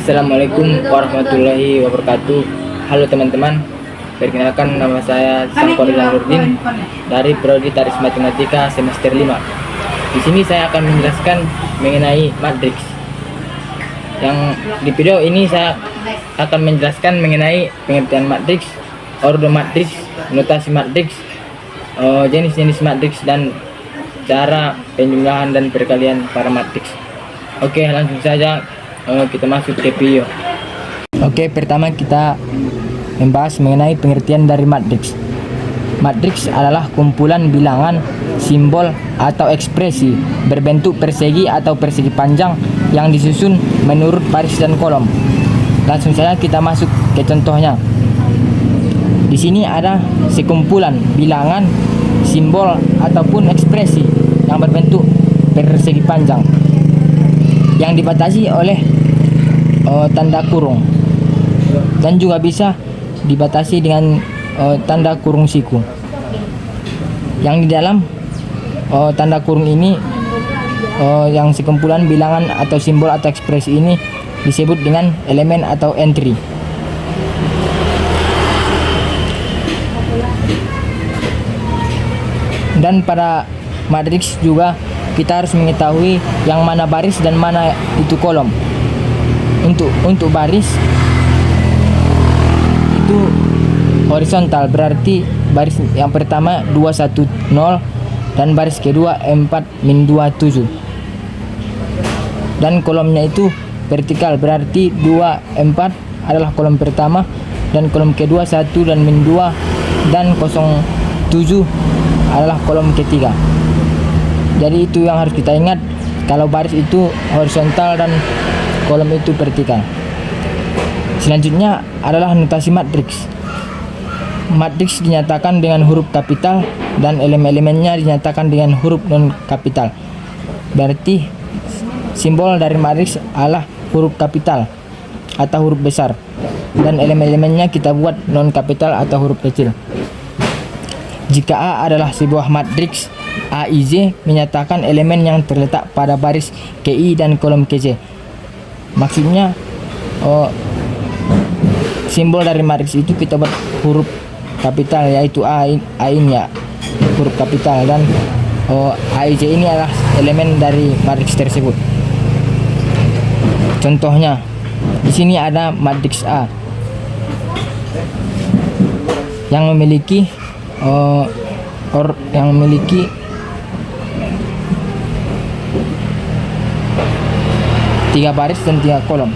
Assalamualaikum warahmatullahi wabarakatuh. Halo teman-teman, perkenalkan nama saya Sangkorila Nurdin dari Prodi Tarik Matematika semester 5. Di sini saya akan menjelaskan mengenai matriks. Yang di video ini saya akan menjelaskan mengenai pengertian matriks, ordo matriks, notasi matriks, jenis-jenis matriks dan cara penjumlahan dan perkalian para matriks. Oke, langsung saja kita masuk ke video. Oke, pertama kita membahas mengenai pengertian dari matriks. Matriks adalah kumpulan bilangan, simbol, atau ekspresi berbentuk persegi atau persegi panjang yang disusun menurut baris dan kolom. Langsung saja kita masuk ke contohnya. Di sini ada sekumpulan bilangan, simbol, ataupun ekspresi yang berbentuk persegi panjang yang dibatasi oleh tanda kurung, dan juga bisa dibatasi dengan tanda kurung siku. Yang di dalam tanda kurung ini, yang sekumpulan bilangan atau simbol atau ekspresi ini disebut dengan elemen atau entry. Dan pada matriks juga kita harus mengetahui yang mana baris dan mana itu kolom. Untuk baris itu horizontal, berarti baris yang pertama 210 dan baris kedua 4-27. Dan kolomnya itu vertikal, berarti 2-4 adalah kolom pertama dan kolom kedua 1 dan -2 dan 07 adalah kolom ketiga. Jadi itu yang harus kita ingat, kalau baris itu horizontal dan kolom itu vertikal. Selanjutnya adalah notasi matriks. Matriks dinyatakan dengan huruf kapital dan elemen-elemennya dinyatakan dengan huruf non kapital. Berarti simbol dari matriks adalah huruf kapital atau huruf besar, dan elemen-elemennya kita buat non kapital atau huruf kecil. Jika A adalah sebuah matriks, AIJ menyatakan elemen yang terletak pada baris KI dan kolom KJ. Maksudnya simbol dari matriks itu kita buat huruf kapital, yaitu A ini ya huruf kapital, dan AIJ ini adalah elemen dari matriks tersebut. Contohnya di sini ada matriks A yang memiliki 3 baris dan 3 kolom.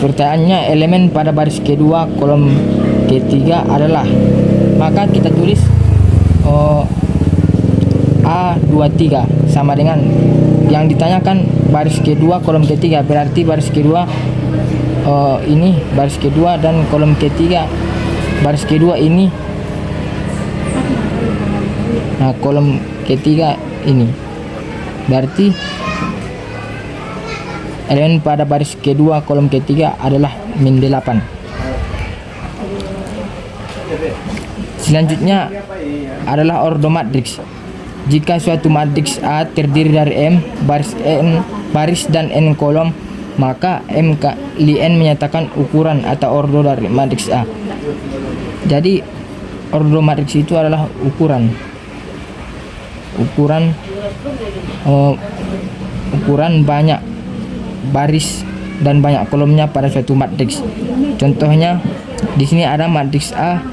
Pertanyaannya, elemen pada baris kedua kolom ketiga adalah, maka kita tulis A23 sama dengan yang ditanyakan baris kedua kolom ketiga, berarti baris kedua ini baris kedua dan kolom ketiga baris kedua ini, nah kolom ketiga ini, berarti elemen pada baris kedua kolom ketiga adalah -8. Selanjutnya adalah ordo matriks. Jika suatu matriks A terdiri dari M baris dan N kolom, maka M kali N menyatakan ukuran atau ordo dari matriks A. Jadi ordo matriks itu adalah ukuran banyak baris dan banyak kolomnya pada suatu matriks. Contohnya di sini ada matriks A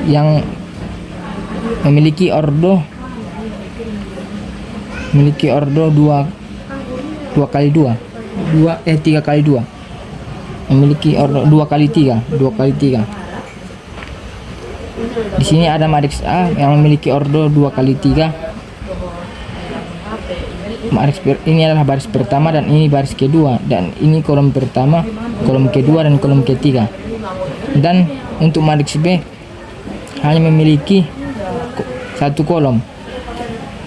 yang memiliki ordo 3 kali 2, memiliki ordo 2 kali 3. Di sini ada matriks A yang memiliki ordo 2 kali 3. Ini adalah baris pertama dan ini baris kedua, dan ini kolom pertama, kolom kedua, dan kolom ketiga. Dan untuk matriks B hanya memiliki 1 kolom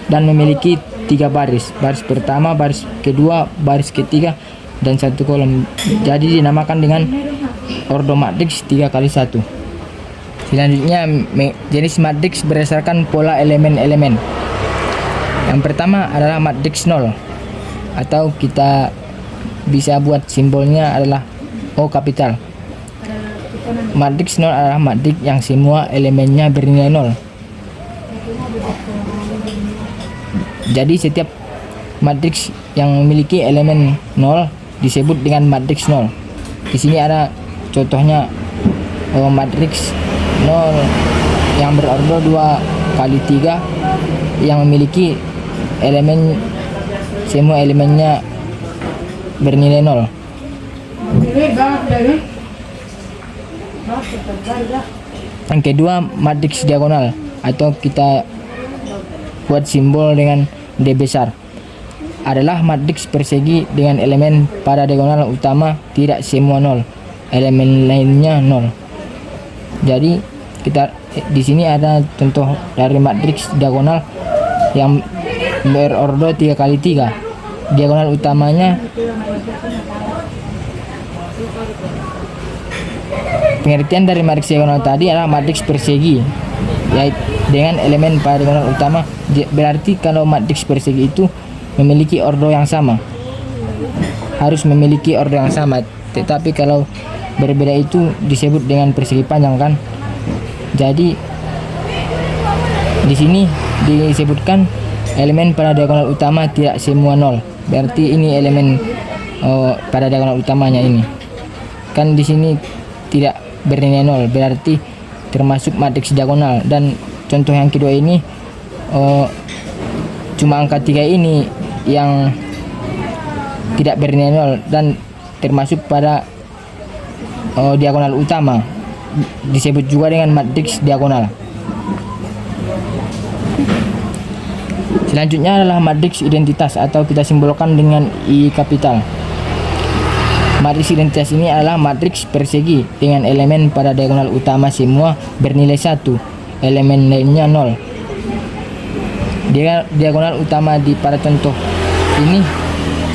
dan memiliki 3 baris pertama, baris kedua, baris ketiga, dan 1 kolom. Jadi dinamakan dengan ordo matriks 3 kali 1. Selanjutnya jenis matriks berdasarkan pola elemen-elemen. Yang pertama adalah matriks 0, atau kita bisa buat simbolnya adalah O kapital. Matriks nol adalah matriks yang semua elemennya bernilai nol. Jadi setiap matriks yang memiliki elemen nol disebut dengan matriks nol. Di sini ada contohnya matriks nol yang berordo 2 kali 3 yang memiliki elemen semua elemennya bernilai nol. Yang kedua, matriks diagonal atau kita buat simbol dengan D besar adalah matriks persegi dengan elemen pada diagonal utama tidak semua nol, elemen lainnya nol. Jadi kita di sini ada contoh dari matriks diagonal yang berordo 3 kali 3. Diagonal utamanya pengertian dari matriks diagonal tadi adalah matriks persegi yaitu dengan elemen pada diagonal utama. Berarti kalau matriks persegi itu memiliki ordo yang sama, harus memiliki ordo yang sama. Tetapi kalau berbeda itu disebut dengan persegi panjang kan. Jadi di sini disebutkan elemen pada diagonal utama tidak semua nol. Berarti ini elemen pada diagonal utamanya ini. Kan di sini tidak bernilai nol, berarti termasuk matriks diagonal. Dan contoh yang kedua ini cuma angka 3 ini yang tidak bernilai nol dan termasuk pada diagonal utama, disebut juga dengan matriks diagonal. Selanjutnya adalah matriks identitas atau kita simbolkan dengan I kapital. Matriks identitas ini adalah matriks persegi dengan elemen pada diagonal utama semua bernilai 1, elemen lainnya 0. Diagonal utama pada contoh ini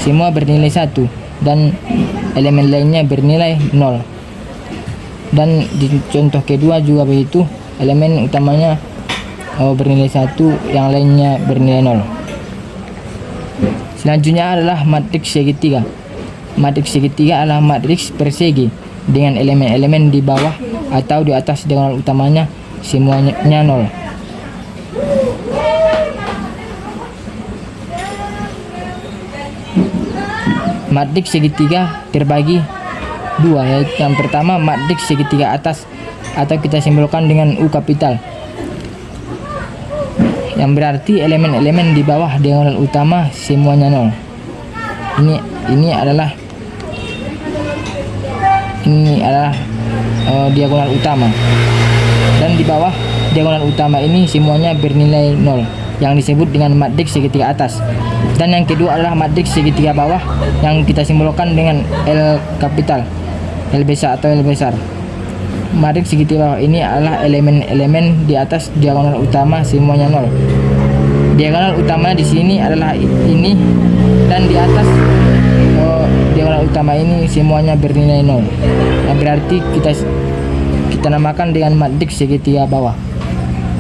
semua bernilai 1 dan elemen lainnya bernilai 0. Dan di contoh kedua juga begitu, elemen utamanya bernilai 1, yang lainnya bernilai 0. Selanjutnya adalah matriks segitiga. Matriks segitiga adalah matriks persegi dengan elemen-elemen di bawah atau di atas diagonal utamanya semuanya 0. Matriks segitiga terbagi 2, yaitu yang pertama matriks segitiga atas atau kita simbolkan dengan U kapital, yang berarti elemen-elemen di bawah diagonal utama semuanya 0. Ini adalah diagonal utama, dan di bawah diagonal utama ini semuanya bernilai 0 yang disebut dengan matriks segitiga atas. Dan yang kedua adalah matriks segitiga bawah yang kita simbolkan dengan L kapital, L besar atau L besar. Matriks segitiga bawah ini adalah elemen-elemen di atas diagonal utama semuanya 0. Diagonal utama di sini adalah ini, dan di atas diagonal utama ini semuanya bernilai 0. Nah, berarti kita namakan dengan matriks segitiga bawah.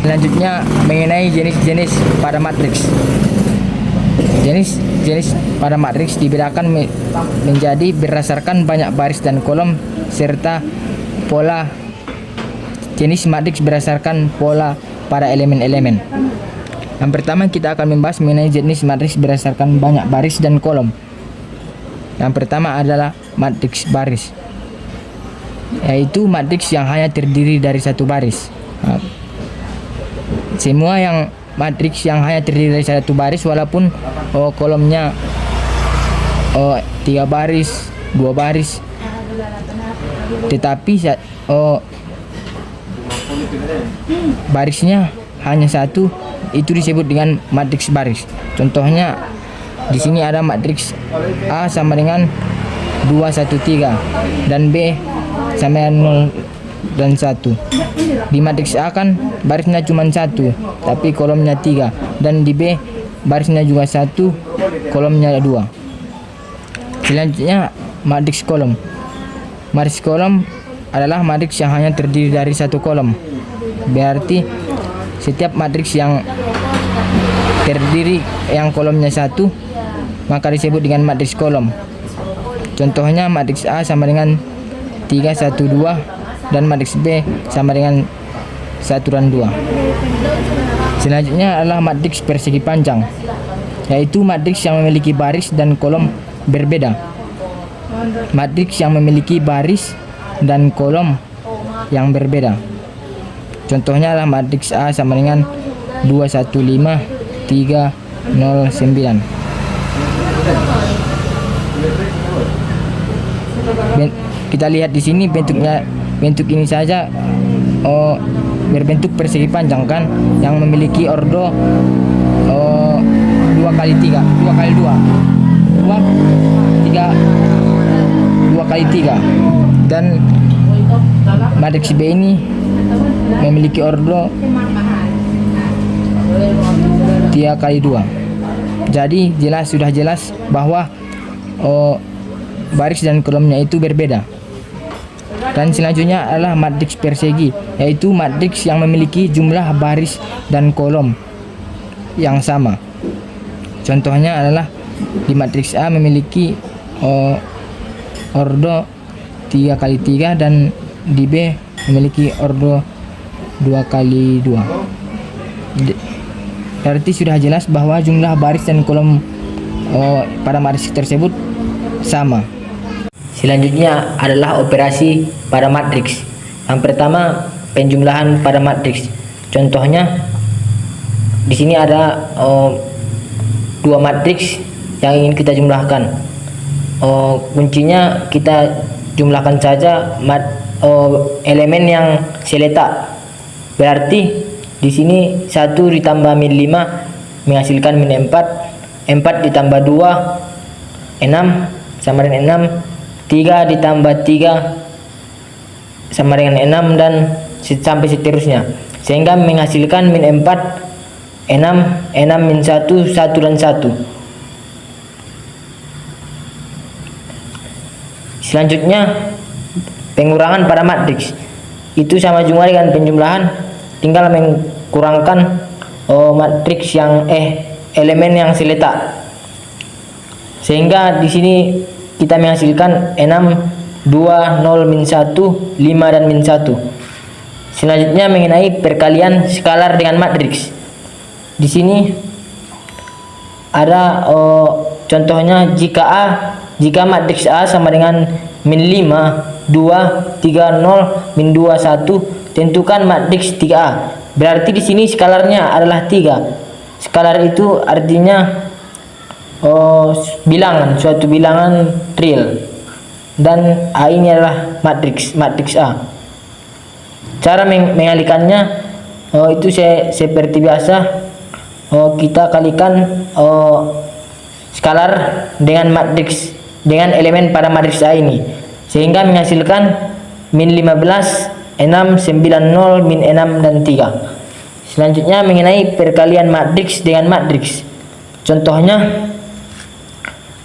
Selanjutnya mengenai jenis-jenis pada matriks. Jenis pada matriks dibedakan menjadi berdasarkan banyak baris dan kolom serta pola. Jenis matriks berdasarkan pola pada elemen-elemen. Yang pertama kita akan membahas mengenai jenis matriks berdasarkan banyak baris dan kolom. Yang pertama adalah matriks baris, yaitu matriks yang hanya terdiri dari satu baris. Semua yang matriks yang hanya terdiri dari satu baris, walaupun kolomnya 3 baris, 2 baris, tetapi barisnya hanya satu, itu disebut dengan matriks baris. Contohnya di sini ada matriks A sama dengan 2, 1, 3 dan B sama dengan 0 dan 1. Di matriks A kan barisnya cuma 1 tapi kolomnya 3, dan di B barisnya juga 1 kolomnya 2. Selanjutnya matriks kolom. Matriks kolom adalah matriks yang hanya terdiri dari satu kolom. Berarti setiap matriks yang terdiri yang kolomnya 1 maka disebut dengan matriks kolom. Contohnya matriks A sama dengan 3, 1, 2 dan matriks B sama dengan 1 dan 2. Selanjutnya adalah matriks persegi panjang, yaitu matriks yang memiliki baris dan kolom berbeda. Matriks yang memiliki baris dan kolom yang berbeda. Contohnya adalah matriks A sama dengan 2, 1, 5, 3, 0, 9. Kita lihat di sini bentuk ini saja berbentuk persegi panjang kan, yang memiliki ordo 2 kali 3, 2 kali 2, 2 kali 3, dan matriks B ini memiliki ordo 3 kali 2. Jadi sudah jelas bahwa baris dan kolomnya itu berbeda. Dan selanjutnya adalah matriks persegi, yaitu matriks yang memiliki jumlah baris dan kolom yang sama. Contohnya adalah di matriks A memiliki ordo 3 kali 3 dan di B memiliki ordo 2 kali 2. Berarti sudah jelas bahwa jumlah baris dan kolom pada matriks tersebut sama. Selanjutnya adalah operasi pada matriks. Yang pertama, penjumlahan pada matriks. Contohnya di sini ada 2 matriks yang ingin kita jumlahkan. Kuncinya kita jumlahkan saja elemen yang seletak. Berarti di sini 1 ditambah min 5 menghasilkan min 4. 4 ditambah 2 6 sama dengan 6. 3 ditambah 3 sama dengan 6 dan sampai seterusnya, sehingga menghasilkan min 4, 6 min 1, 1 dan 1. Selanjutnya pengurangan pada matriks, itu sama juga dengan penjumlahan, tinggal mengkurangkan matriks yang elemen yang seletak, sehingga di sini kita menghasilkan 6, 2, 0, min 1, 5 dan min 1. Selanjutnya mengenai perkalian skalar dengan matriks. Di sini ada contohnya jika matriks A sama dengan min 5, 2, 3, 0, min 2, 1, tentukan matriks 3A. Berarti di sini skalarnya adalah 3. Skalar itu artinya bilangan, suatu bilangan real, dan A ini adalah matriks A. Cara mengalihkannya itu seperti biasa, kita kalikan skalar dengan matriks, dengan elemen pada matriks A ini, sehingga menghasilkan min 15, 6, 9, 0, min 6 dan 3. Selanjutnya mengenai perkalian matriks dengan matriks. Contohnya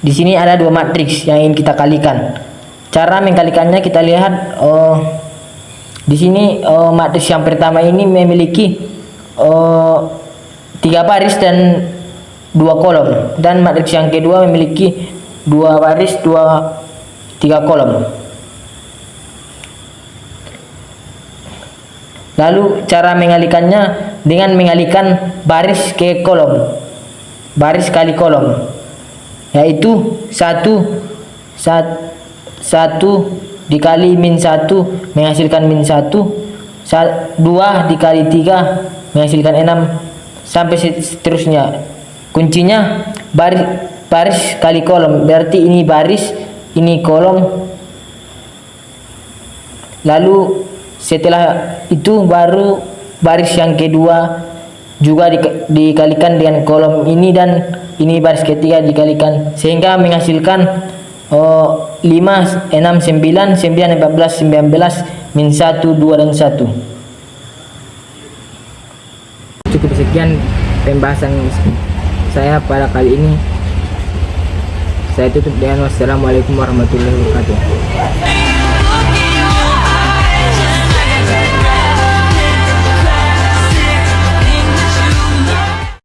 di sini ada 2 matriks yang ingin kita kalikan. Cara mengkalikannya kita lihat di sini matriks yang pertama ini memiliki 3 baris dan 2 kolom, dan matriks yang kedua memiliki 2 baris 3 kolom. Lalu cara mengalihkannya dengan mengalihkan baris ke kolom, baris kali kolom, yaitu 1 dikali min 1 menghasilkan min 1, 2 dikali 3 menghasilkan 6, sampai seterusnya. Kuncinya baris kali kolom, berarti ini baris, ini kolom. Lalu setelah itu baru baris yang kedua juga dikalikan dengan kolom ini, dan ini baris ketiga dikalikan, sehingga menghasilkan 5, 6, 9, 9, 14, 19, min 1, 2 dan 1. Cukup sekian pembahasan saya pada kali ini. Saya tutup dengan wassalamualaikum warahmatullahi wabarakatuh.